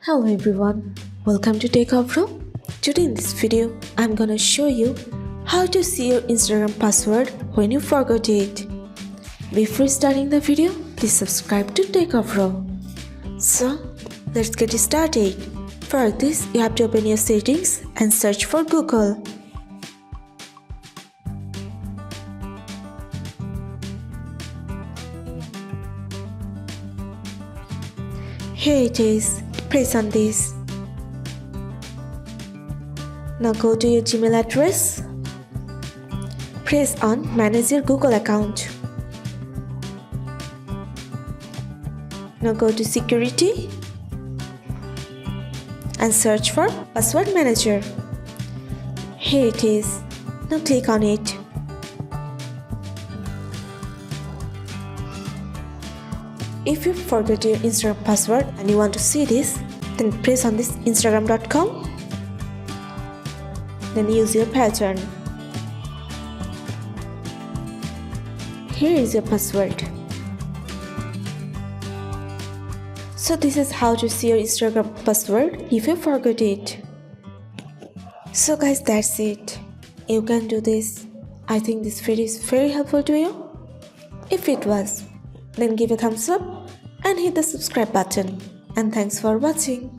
Hello everyone, welcome to Techavro. Today in this video, I'm gonna show you how to see your Instagram password when you forgot it. Before starting the video, please subscribe to Techavro. So, let's get started. For this, you have to open your settings and search for Google. Here it is. Press on this. Now go to your Gmail address. Press on Manage your Google account. Now go to Security and search for Password Manager. Here it is. Now click on it. If you forgot your Instagram password and you want to see this, then press on this instagram.com. Then use your pattern. Here is your password. So this is how to see your Instagram password if you forgot it. So guys, that's it. You can do this. I think this video is very helpful to you. If it was, then give a thumbs up and hit the subscribe button. And thanks for watching.